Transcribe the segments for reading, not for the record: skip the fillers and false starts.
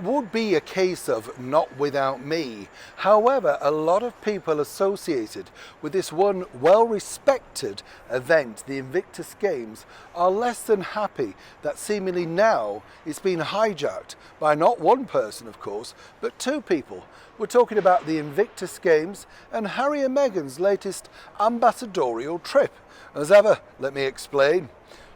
would be a case of not without me. However, a lot of people associated with this one well-respected event, the Invictus Games, are less than happy that seemingly now it's been hijacked by not one person, of course, but two people. We're talking about the Invictus Games and Harry and Meghan's latest ambassadorial trip. As ever, let me explain.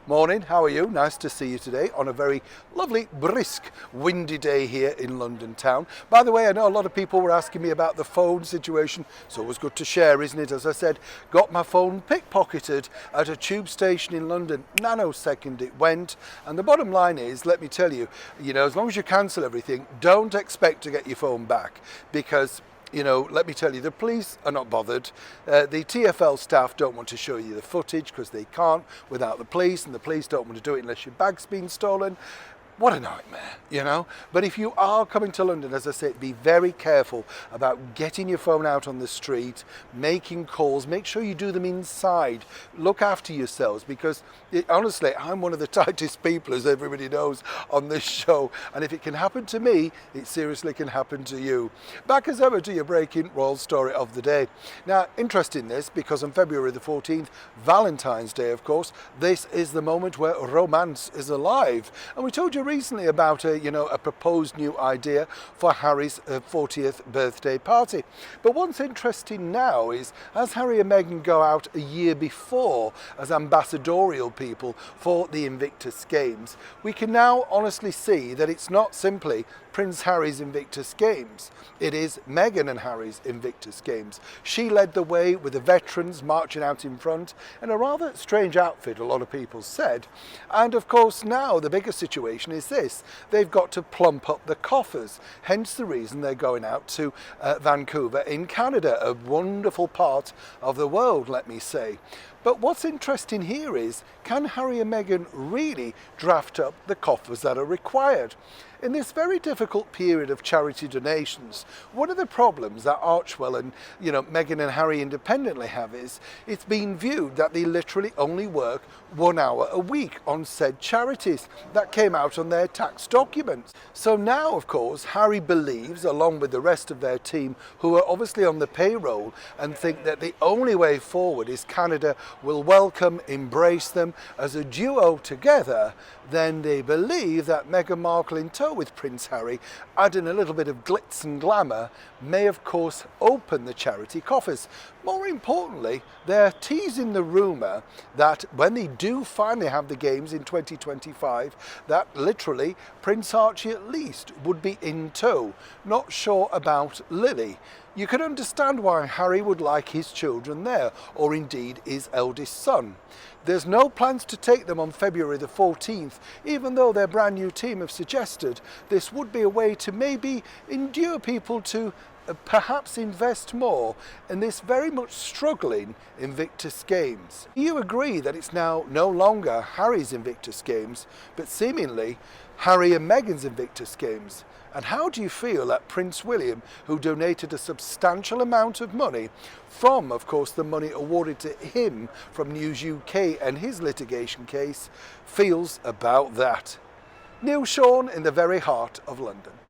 Morning, how are you? Nice to see you today on a very lovely, brisk, windy day here in London town. By the way, I know a lot of people were asking me about the phone situation. It's always good to share, isn't it? As I said, got my phone pickpocketed at a tube station in London. Nanosecond it went. And the bottom line is, let me tell you, as long as you cancel everything, don't expect to get your phone back because let me tell you, the police are not bothered. The TfL staff don't want to show you the footage because they can't without the police, and the police don't want to do it unless your bag's been stolen. What a nightmare, But if you are coming to London, as I said, be very careful about getting your phone out on the street, making calls, make sure you do them inside. Look after yourselves because, honestly, I'm one of the tightest people, as everybody knows, on this show. And if it can happen to me, it seriously can happen to you. Back as ever to your breaking royal story of the day. Now, interesting this because on February the 14th, Valentine's Day, of course, this is the moment where romance is alive. And we told you recently about a proposed new idea for Harry's 40th birthday party. But what's interesting now is as Harry and Meghan go out a year before as ambassadorial people for the Invictus Games, we can now honestly see that it's not simply Prince Harry's Invictus Games. It is Meghan and Harry's Invictus Games. She led the way with the veterans marching out in front in a rather strange outfit, a lot of people said. And of course now the bigger situation is this. They've got to plump up the coffers, hence the reason they're going out to Vancouver in Canada, a wonderful part of the world, let me say. But what's interesting here is, can Harry and Meghan really draft up the coffers that are required? In this very difficult period of charity donations, one of the problems that Archewell and Meghan and Harry independently have is it's been viewed that they literally only work 1 hour a week on said charities. That came out on their tax documents. So now, of course, Harry believes, along with the rest of their team who are obviously on the payroll and think that the only way forward is Canada will welcome, embrace them as a duo together, then they believe that Meghan Markle in tow with Prince Harry, adding a little bit of glitz and glamour, may of course open the charity coffers. More importantly, they're teasing the rumour that when they do finally have the games in 2025, that literally Prince Archie at least would be in tow. Not sure about Lily. You can understand why Harry would like his children there, or indeed his eldest son. There's no plans to take them on February the 14th, even though their brand new team have suggested this would be a way to maybe endure people to perhaps invest more in this very much struggling Invictus Games. You agree that it's now no longer Harry's Invictus Games, but seemingly Harry and Meghan's Invictus Games. And how do you feel that Prince William, who donated a substantial amount of money from, of course, the money awarded to him from News UK and his litigation case, feels about that? Neil Sean in the very heart of London.